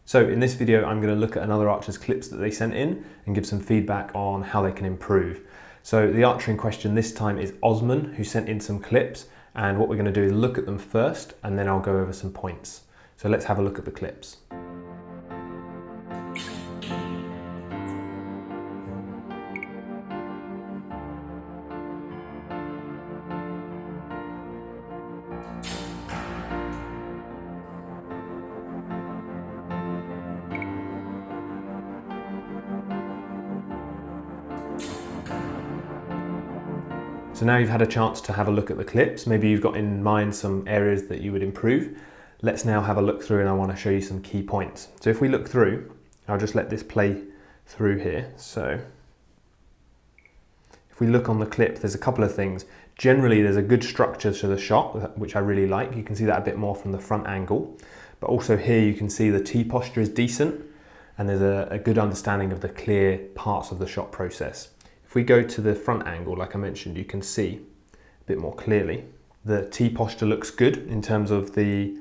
So in this video, I'm going to look at another archer's clips that they sent in and give some feedback on how they can improve. So the archer in question this time is Osman, who sent in some clips, and what we're going to do is look at them first and then I'll go over some points. So let's have a look at the clips. So now you've had a chance to have a look at the clips, maybe you've got in mind some areas that you would improve. Let's now have a look through and I want to show you some key points. So if we look through, I'll just let this play through here. So if we look on the clip, there's a couple of things. Generally, there's a good structure to the shot, which I really like. You can see that a bit more from the front angle. But also here you can see the T posture is decent and there's a good understanding of the clear parts of the shot process. If we go to the front angle, like I mentioned, you can see a bit more clearly. The T posture looks good in terms of the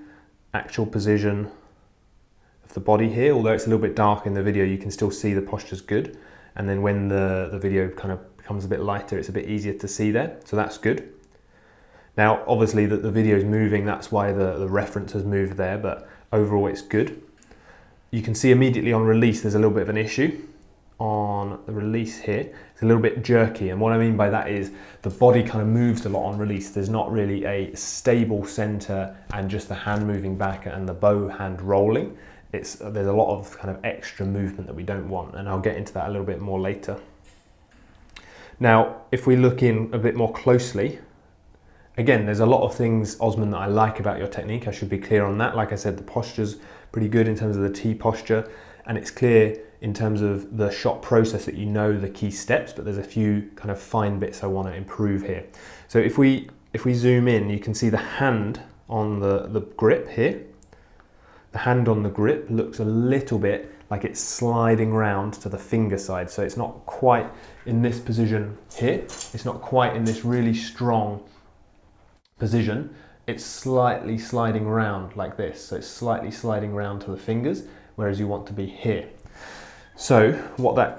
actual position of the body here. Although it's a little bit dark in the video, you can still see the posture's good. And then when the video kind of becomes a bit lighter, it's a bit easier to see there. So that's good. Now, obviously the video is moving, that's why the reference has moved there, but overall it's good. You can see immediately on release, there's a little bit of an issue. On the release here, it's a little bit jerky, and what I mean by that is the body kind of moves a lot on release. There's not really a stable center and just the hand moving back and the bow hand rolling. There's a lot of kind of extra movement that we don't want, and I'll get into that a little bit more later. Now, if we look in a bit more closely, again, there's a lot of things, Osman, that I like about your technique. I should be clear on that. Like I said, the posture's pretty good in terms of the T posture, and it's clear in terms of the shot process that you know the key steps, but there's a few kind of fine bits I want to improve here. So if we zoom in, you can see the hand on the grip here. The hand on the grip looks a little bit like it's sliding round to the finger side. So it's not quite in this position here. It's not quite in this really strong position. It's slightly sliding round like this. So it's slightly sliding round to the fingers, whereas you want to be here. So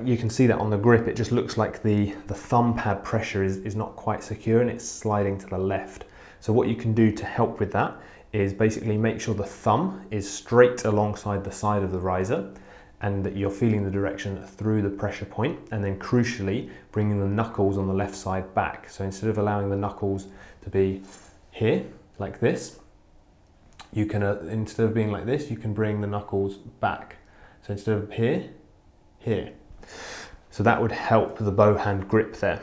you can see that on the grip, it just looks like the thumb pad pressure is not quite secure and it's sliding to the left. So what you can do to help with that is basically make sure the thumb is straight alongside the side of the riser and that you're feeling the direction through the pressure point, and then crucially bringing the knuckles on the left side back. So instead of allowing the knuckles to be here like this, you can, instead of being like this, you can bring the knuckles back. So instead of here, here. So that would help the bow hand grip there.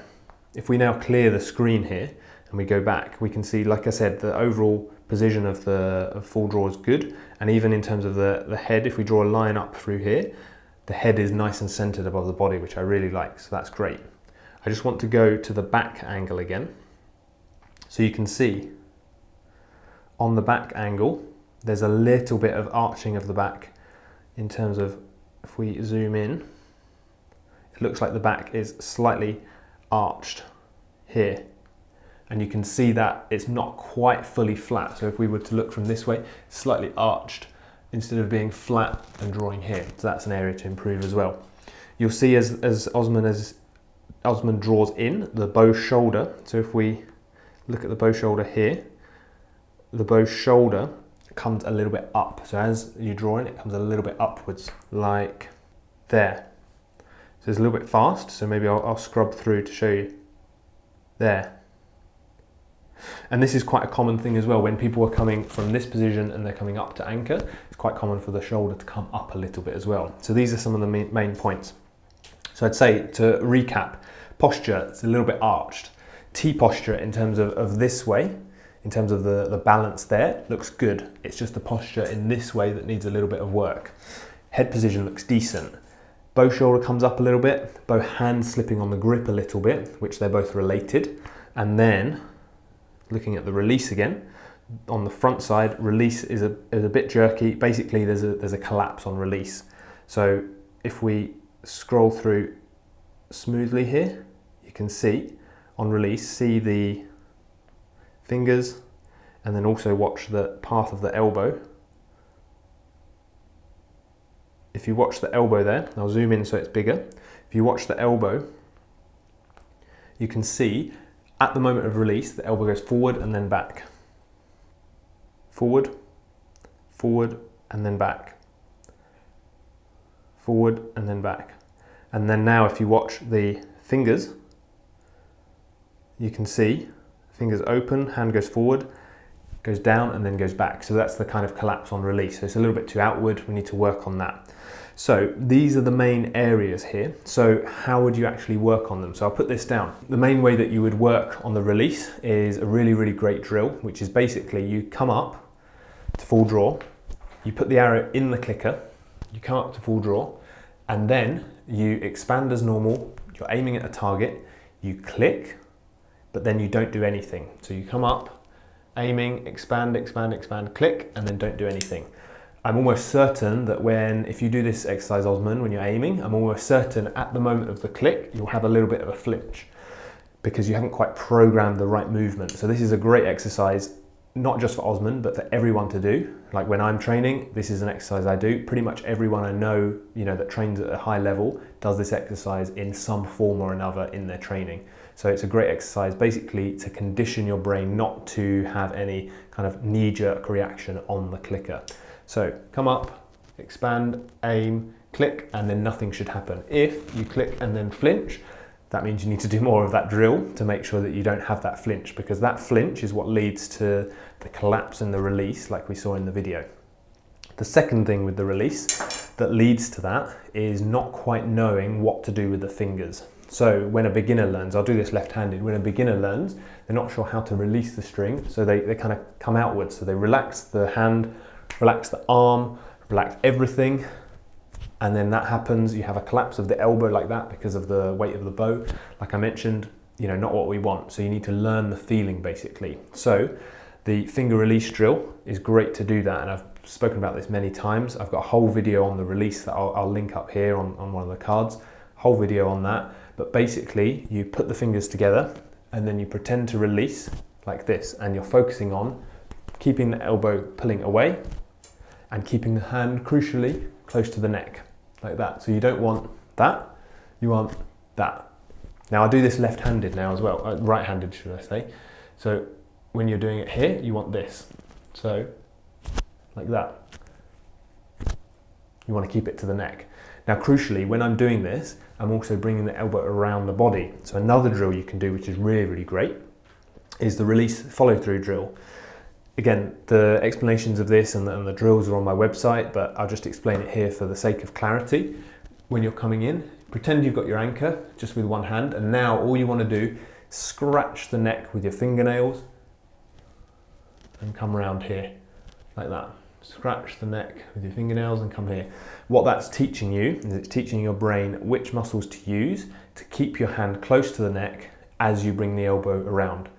If we now clear the screen here and we go back, we can see, like I said, the overall position of the full draw is good. And even in terms of the head, if we draw a line up through here, the head is nice and centered above the body, which I really like. So that's great. I just want to go to the back angle again. So you can see on the back angle, there's a little bit of arching of the back in terms of, if we zoom in, it looks like the back is slightly arched here. And you can see that it's not quite fully flat. So if we were to look from this way, slightly arched instead of being flat and drawing here. So that's an area to improve as well. You'll see as Osman draws in the bow shoulder. So if we look at the bow shoulder here, the bow shoulder comes a little bit up. So as you draw in, it comes a little bit upwards, like there. So it's a little bit fast, so maybe I'll scrub through to show you. There. And this is quite a common thing as well. When people are coming from this position and they're coming up to anchor, it's quite common for the shoulder to come up a little bit as well. So these are some of the main points. So I'd say, to recap, posture, it's a little bit arched. T posture in terms of this way, in terms of the balance there, looks good. It's just the posture in this way that needs a little bit of work. Head position looks decent. Bow shoulder comes up a little bit, bow hand slipping on the grip a little bit, which they're both related. And then, looking at the release again, on the front side, release is a bit jerky. Basically, there's a collapse on release. So if we scroll through smoothly here, you can see on release, see the fingers, and then also watch the path of the elbow. if you watch the elbow there, I'll zoom in so it's bigger. If you watch the elbow, you can see at the moment of release, the elbow goes forward and then back. Forward, forward, and then back. Forward and then back. And then now if you watch the fingers, you can see fingers open, hand goes forward, goes down and then goes back. So that's the kind of collapse on release. So it's a little bit too outward, we need to work on that. So these are the main areas here. So how would you actually work on them? So I'll put this down. The main way that you would work on the release is a really, really great drill, which is basically you come up to full draw, you put the arrow in the clicker, you come up to full draw, and then you expand as normal, you're aiming at a target, you click, but then you don't do anything. So you come up, aiming, expand, expand, expand, click, and then don't do anything. I'm almost certain that if you do this exercise, Osman, when you're aiming, I'm almost certain at the moment of the click, you'll have a little bit of a flinch because you haven't quite programmed the right movement. So this is a great exercise, not just for Osman, but for everyone to do. Like when I'm training, this is an exercise I do. Pretty much everyone I know, that trains at a high level does this exercise in some form or another in their training. So it's a great exercise basically to condition your brain not to have any kind of knee-jerk reaction on the clicker. So come up, expand, aim, click, and then nothing should happen. If you click and then flinch, that means you need to do more of that drill to make sure that you don't have that flinch, because that flinch is what leads to the collapse and the release like we saw in the video. The second thing with the release that leads to that is not quite knowing what to do with the fingers. So when a beginner learns, I'll do this left-handed, when a beginner learns, they're not sure how to release the string, so they kind of come outwards. So they relax the hand, relax the arm, relax everything, and then that happens, you have a collapse of the elbow like that because of the weight of the bow. Like I mentioned, not what we want. So you need to learn the feeling basically. So the finger release drill is great to do that, and I've spoken about this many times. I've got a whole video on the release that I'll link up here on one of the cards, whole video on that. But basically you put the fingers together and then you pretend to release like this, and you're focusing on keeping the elbow pulling away and keeping the hand crucially close to the neck like that. So you don't want that, you want that. Now I do this left-handed now as well, right-handed should I say. So when you're doing it here, you want this. So like that. You want to keep it to the neck. Now crucially, when I'm doing this, I'm also bringing the elbow around the body. So another drill you can do, which is really, really great, is the release follow-through drill. Again, the explanations of this and the drills are on my website, but I'll just explain it here for the sake of clarity. When you're coming in, pretend you've got your anchor just with one hand, and now all you want to do, scratch the neck with your fingernails and come around here like that. Scratch the neck with your fingernails and come here. What that's teaching you is it's teaching your brain which muscles to use to keep your hand close to the neck as you bring the elbow around.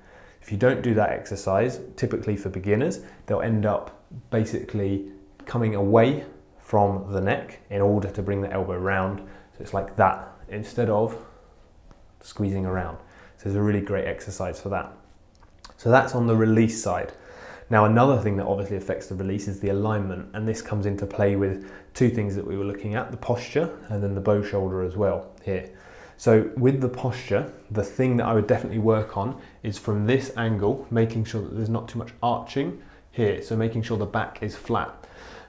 If you don't do that exercise, typically for beginners, they'll end up basically coming away from the neck in order to bring the elbow around. So it's like that instead of squeezing around. So it's a really great exercise for that. So that's on the release side. Now another thing that obviously affects the release is the alignment, and this comes into play with two things that we were looking at, the posture and then the bow shoulder as well here. So with the posture, the thing that I would definitely work on is from this angle, making sure that there's not too much arching here, so making sure the back is flat.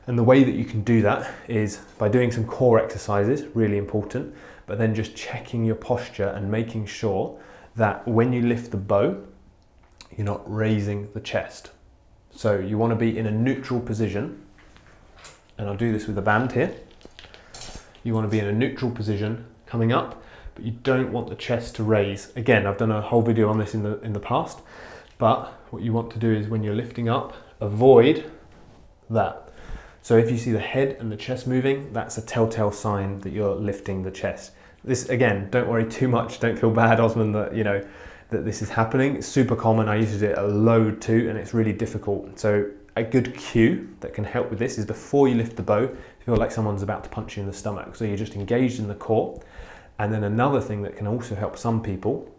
And the way that you can do that is by doing some core exercises, really important, but then just checking your posture and making sure that when you lift the bow, you're not raising the chest. So you want to be in a neutral position, and I'll do this with a band here. You want to be in a neutral position coming up, but you don't want the chest to raise. Again, I've done a whole video on this in the past, but what you want to do is when you're lifting up, avoid that. So if you see the head and the chest moving, that's a telltale sign that you're lifting the chest. This, again, don't worry too much, don't feel bad, Osman, that that this is happening. It's super common. I used to do it a load too, and it's really difficult. So a good cue that can help with this is before you lift the bow, feel like someone's about to punch you in the stomach. So you're just engaged in the core. And then another thing that can also help some people,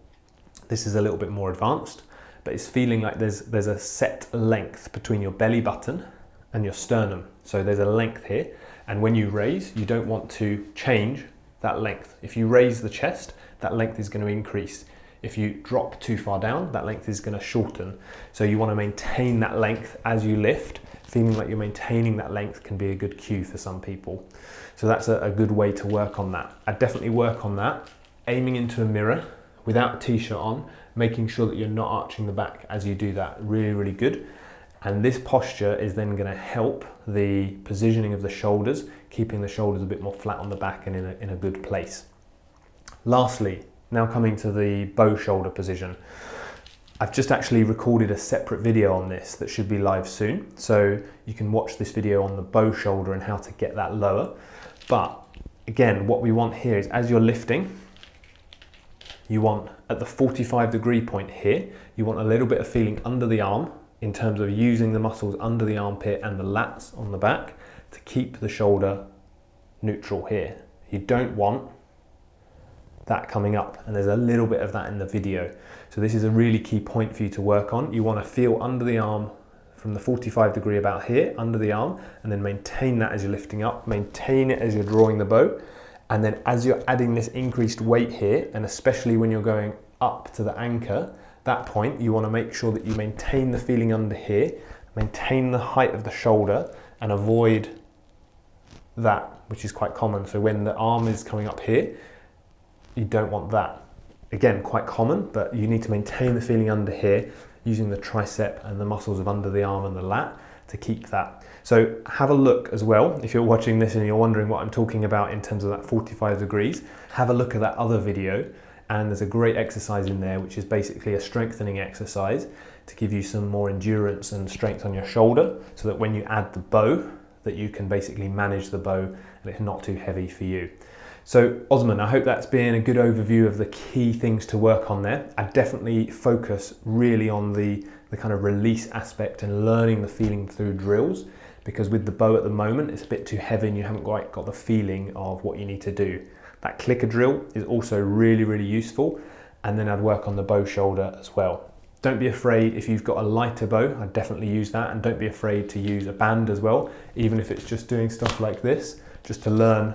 this is a little bit more advanced, but it's feeling like there's a set length between your belly button and your sternum. So there's a length here, And when you raise, you don't want to change that length. If you raise the chest, that length is going to increase. If you drop too far down, that length is going to shorten. So you want to maintain that length as you lift. Feeling like you're maintaining that length can be a good cue for some people. So that's a good way to work on that. I'd definitely work on that, aiming into a mirror without a t-shirt on, making sure that you're not arching the back as you do that. Really, really good. And this posture is then going to help the positioning of the shoulders, keeping the shoulders a bit more flat on the back and in a good place. Lastly, now coming to the bow shoulder position. I've just actually recorded a separate video on this that should be live soon. So you can watch this video on the bow shoulder and how to get that lower. But again, what we want here is as you're lifting, you want at the 45-degree point here, you want a little bit of feeling under the arm in terms of using the muscles under the armpit and the lats on the back to keep the shoulder neutral here. You don't want that coming up, and there's a little bit of that in the video. So this is a really key point for you to work on. You want to feel under the arm from the 45-degree about here, under the arm, and then maintain that as you're lifting up, maintain it as you're drawing the bow. And then as you're adding this increased weight here, and especially when you're going up to the anchor, that point, you want to make sure that you maintain the feeling under here, maintain the height of the shoulder, and avoid that, which is quite common. So when the arm is coming up here, you don't want that. Again, quite common, but you need to maintain the feeling under here, using the tricep and the muscles of under the arm and the lat to keep that. So have a look as well, if you're watching this and you're wondering what I'm talking about in terms of that 45 degrees, have a look at that other video. And there's a great exercise in there, which is basically a strengthening exercise to give you some more endurance and strength on your shoulder, so that when you add the bow, that you can basically manage the bow and it's not too heavy for you. So Osman, I hope that's been a good overview of the key things to work on there. I definitely focus really on the kind of release aspect and learning the feeling through drills, because with the bow at the moment, it's a bit too heavy and you haven't quite got the feeling of what you need to do. That clicker drill is also really, really useful. And then I'd work on the bow shoulder as well. Don't be afraid if you've got a lighter bow, I'd definitely use that. And don't be afraid to use a band as well, even if it's just doing stuff like this, just to learn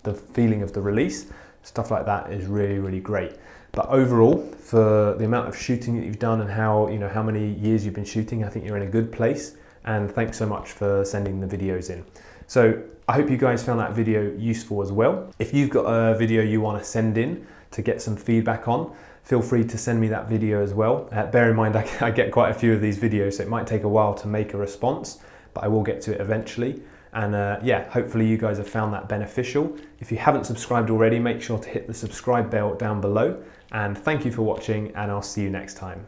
the feeling of the release. Stuff like that is really, really great. But overall, for the amount of shooting that you've done and how many years you've been shooting, I think you're in a good place. And thanks so much for sending the videos in. So I hope you guys found that video useful as well. If you've got a video you want to send in to get some feedback on, feel free to send me that video as well. Bear in mind, I get quite a few of these videos, so it might take a while to make a response, but I will get to it eventually. And yeah, hopefully you guys have found that beneficial. If you haven't subscribed already, make sure to hit the subscribe bell down below. And thank you for watching, and I'll see you next time.